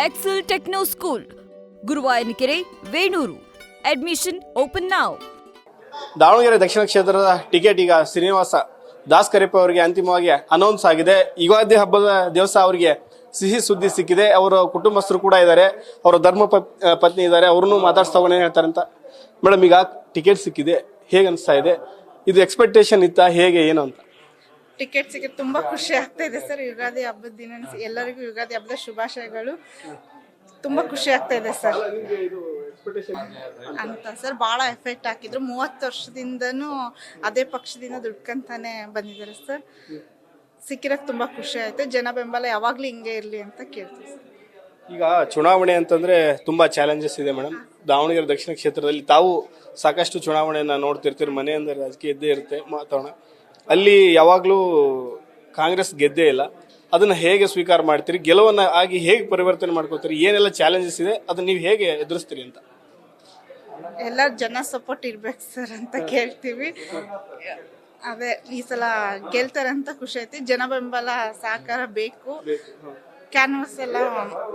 Excel Techno School, Guruvayanakere, Venur. Admission open now. Davanagere ದಕ್ಷಿಣ ಕ್ಷೇತ್ರದ ticket ಈಗ ಶ್ರೀನಿವಾಸ ದಾಸ್ಕರೆಪ್ಪ ಅವರಿಗೆ ಅಂತಿಮವಾಗಿ ಅನೌನ್ಸ್ ಆಗಿದೆ. ಯುಗಾದಿ ಹಬ್ಬದ ದಿವಸ ಅವರಿಗೆ ಸಿಹಿ ಸುದ್ದಿ ಸಿಕ್ಕಿದೆ. ಅವರ ಕುಟುಂಬಸ್ಥರು ಕೂಡ ಇದ್ದಾರೆ, ಅವರ ಧರ್ಮ ಪತ್ನಿ ಇದ್ದಾರೆ, ಅವ್ರನ್ನು ಮಾತಾಡ್ಸ್ತಾ ಏನ್ ಹೇಳ್ತಾರೆ ಅಂತ. ಮೇಡಮ್, ಈಗ ಟಿಕೆಟ್ ಸಿಕ್ಕಿದೆ, ಹೇಗೆ ಅನಿಸ್ತಾ ಇದೆ? ಇದು ಎಕ್ಸ್ಪೆಕ್ಟೇಷನ್ ಇತ್ತಾ, ಹೇಗೆ ಏನು ಅಂತ? ಟಿಕೆಟ್ ಸಿಕ್ಕಿದೆ, ತುಂಬಾ ಖುಷಿ ಆಗ್ತಾ ಇದೆ ಸರ್. ಯುಗಾದಿ ಹಬ್ಬದ ದಿನ ಎಲ್ಲರಿಗೂ ಯುಗಾದಿ ಹಬ್ಬದ ಶುಭಾಶಯಗಳು. ತುಂಬಾ ಖುಷಿ ಆಗ್ತಾ ಇದೆ ಸರ್ ಅಂತ ಸರ್. ಬಹಳ ಎಫೆಕ್ಟ್ ಹಾಕಿದ್ರು. 30 ವರ್ಷದಿಂದನೂ ಅದೇ ಪಕ್ಷದಿಂದ ದುಡ್ಕಂತಾನೆ ಬಂದಿದ್ದಾರೆ ಸರ್. ಸಿಕ್ಕಿರಕ್ ತುಂಬಾ ಖುಷಿ ಆಯ್ತು. ಜನ ಬೆಂಬಲ ಯಾವಾಗ್ಲೂ ಹಿಂಗೆ ಇರ್ಲಿ ಅಂತ ಕೇಳ್ತೀವಿ ಸರ್. ಈಗ ಚುನಾವಣೆ ಅಂತಂದ್ರೆ ತುಂಬಾ ಚಾಲೆಂಜಸ್ ಇದೆ ಮೇಡಮ್. ದಾವಣಗೆರೆ ದಕ್ಷಿಣ ಕ್ಷೇತ್ರದಲ್ಲಿ ತಾವು ಸಾಕಷ್ಟು ಚುನಾವಣೆಯನ್ನ ನೋಡ್ತಿರ್ತೀರಿ, ಮನೆ ಅಂದ್ರೆ ರಾಜಕೀಯ ಇದ್ದೇ ಇರುತ್ತೆ. ಮಾತಾಡೋಣ, ಅಲ್ಲಿ ಯಾವಾಗ್ಲೂ ಕಾಂಗ್ರೆಸ್ ಗೆದ್ದೇ ಇಲ್ಲ. ಅದನ್ನ ಹೇಗೆ ಸ್ವೀಕಾರ ಮಾಡ್ತೀರಿ? ಗೆಲುವನ್ನ ಆಗಿ ಹೇಗೆ ಪರಿವರ್ತನೆ ಮಾಡ್ಕೋತೀರಿ? ಏನೆಲ್ಲ ಚಾಲೆಂಜಸ್ ಇದೆ, ಅದನ್ನ ನೀವು ಹೇಗೆ ಎದುರಿಸ್ತೀರಿ ಅಂತ? ಎಲ್ಲ ಜನ ಸಪೋರ್ಟ್ ಇರ್ಬೇಕು ಸರ್ ಅಂತ ಕೇಳ್ತೀವಿ. ಅದೇ ಈ ಸಲ ಗೆಲ್ತಾರೆ ಅಂತ ಖುಷಿ ಐತಿ. ಜನ ಬೆಂಬಲ ಸಹಕಾರ ಬೇಕು. ಕ್ಯಾನ್ವಸ್ ಎಲ್ಲ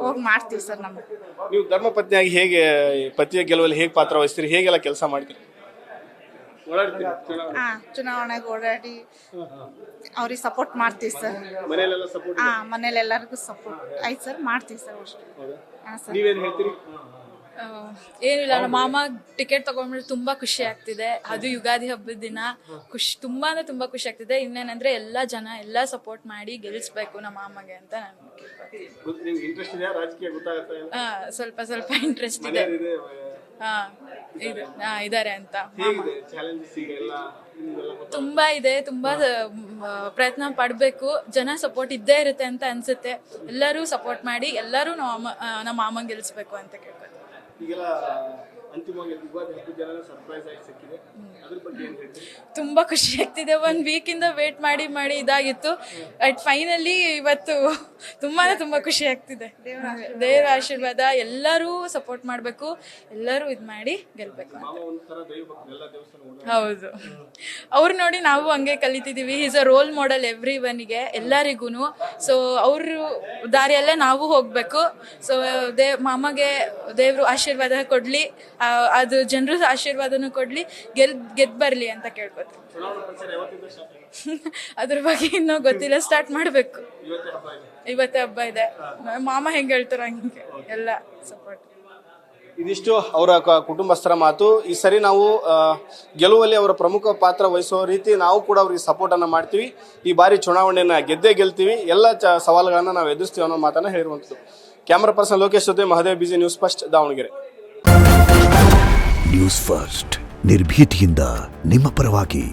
ಹೋಗಿ ಮಾಡ್ತೀವಿ ಸರ್. ನಮ್ಗೆ ನೀವು ಧರ್ಮ ಪತ್ನಿಯಾಗಿ ಹೇಗೆ ಪತಿಯ ಗೆಲುವಲ್ಲಿ ಹೇಗೆ ಪಾತ್ರ ವಹಿಸ್ತೀರಿ? ಹೇಗೆಲ್ಲ ಕೆಲಸ ಮಾಡ್ತೀರಿ? ಚುನಾವಣೆಗೆ ಓಡಾಡಿ ಅವ್ರಿಗೆ ಸಪೋರ್ಟ್ ಮಾಡ್ತೀವಿ ಸರ್. ಮನೇಲಿ ಎಲ್ಲರಿಗೂ ಸಪೋರ್ಟ್ ಆಯ್ತು ಸರ್, ಮಾಡ್ತೀವಿ ಸರ್ ಅಷ್ಟೇ. ಏನಿಲ್ಲ, ನಮ್ಮ ಮಾಮ ಟಿಕೆಟ್ ತಗೊಂಡ್ಬಿಟ್ಟು ತುಂಬಾ ಖುಷಿ ಆಗ್ತಿದೆ. ಅದು ಯುಗಾದಿ ಹಬ್ಬದ ದಿನ ತುಂಬಾ ಅಂದ್ರೆ ತುಂಬಾ ಖುಷಿ ಆಗ್ತಿದೆ. ಇನ್ನೇನಂದ್ರೆ ಎಲ್ಲಾ ಜನ ಎಲ್ಲಾ ಸಪೋರ್ಟ್ ಮಾಡಿ ಗೆಲ್ಸ್ಬೇಕು ನಮ್ಮ ಮಾಮಗೆ ಅಂತ ನಾನು ಸ್ವಲ್ಪ ಸ್ವಲ್ಪ ಇಂಟ್ರೆಸ್ಟ್ ಇದೆ. ಇದಾರೆ ಅಂತ ತುಂಬಾ ಇದೆ. ತುಂಬಾ ಪ್ರಯತ್ನ ಪಡ್ಬೇಕು. ಜನ ಸಪೋರ್ಟ್ ಇದ್ದೇ ಇರುತ್ತೆ ಅಂತ ಅನ್ಸುತ್ತೆ. ಎಲ್ಲರೂ ಸಪೋರ್ಟ್ ಮಾಡಿ ಎಲ್ಲರೂ ನಮ್ಮ ಮಾಮ ಗೆಲ್ಸ್ಬೇಕು ಅಂತ ಕೇಳ್ಕೊತೀನಿ. ತುಂಬಾ ಖುಷಿ ಆಗ್ತಿದೆ. 1 ವೀಕ್ ಇಂದ ವೇಟ್ ಮಾಡಿ ಮಾಡಿ ಇದಾಗಿತ್ತು. ಫೈನಲಿ ಇವತ್ತು ತುಂಬಾ ಖುಷಿ ಆಗ್ತಿದೆ. ದೇವರ ಆಶೀರ್ವಾದ. ಎಲ್ಲರೂ ಸಪೋರ್ಟ್ ಮಾಡ್ಬೇಕು, ಎಲ್ಲರೂ ಇದ್ ಮಾಡಿ ಗೆಲ್ಬೇಕು. ಹೌದು, ಅವ್ರು ನೋಡಿ ನಾವು ಹಂಗೆ ಕಲಿತಿದೀವಿ. Is a role model every ಒನ್ಗೆ, ಎಲ್ಲರಿಗೂನು. ಸೊ ಅವ್ರ ದಾರಿಯಲ್ಲೇ ನಾವು ಹೋಗ್ಬೇಕು. ಸೊ ಮಾಮಗೆ ದೇವ್ರು ಆಶೀರ್ವಾದ ಕೊಡ್ಲಿ, ಅದು ಜನರ ಆಶೀರ್ವಾದನೂ ಕೊಡ್ಲಿ, ಗೆದ್ ಬರ್ಲಿ ಅಂತ ಕೇಳ್ಕೊತೀನಿ. ಅದ್ರ ಬಗ್ಗೆ ಇನ್ನೂ ಗೊತ್ತಿಲ್ಲ, ಸ್ಟಾರ್ಟ್ ಮಾಡ್ಬೇಕು. ಇವತ್ತೇ ಹಬ್ಬ ಇದೆ. ಮಾಮ ಹೆಂಗ್ ಹೇಳ್ತಾರ ಹಂಗೆ ಎಲ್ಲ ಸಪೋರ್ಟ್. ಇದಿಷ್ಟು ಅವರ ಕುಟುಂಬಸ್ಥರ ಮಾತು. ಈ ಸರಿ ನಾವು ಗೆಲುವಲ್ಲಿ ಅವರ ಪ್ರಮುಖ ಪಾತ್ರ ವಹಿಸುವ ರೀತಿ ನಾವು ಕೂಡ ಅವ್ರಿಗೆ ಸಪೋರ್ಟ್ ಅನ್ನ ಮಾಡ್ತೀವಿ. ಈ ಬಾರಿ ಚುನಾವಣೆಯನ್ನ ಗೆಲ್ತೀವಿ. ಎಲ್ಲ ಸವಾಲುಗಳನ್ನ ನಾವು ಎದುರಿಸ್ತೀವಿ ಅನ್ನೋ ಮಾತನ್ನ ಹೇಳಿರುವಂಥದ್ದು. ಕ್ಯಾಮರಾ ಪರ್ಸನ್ ಲೋಕೇಶ್ ಜೊತೆ Mahadev, BG news first, Davanagere. News first, ನಿರ್ಭೀತಿಯಿಂದ ನಿಮ್ಮ ಪರವಾಗಿ.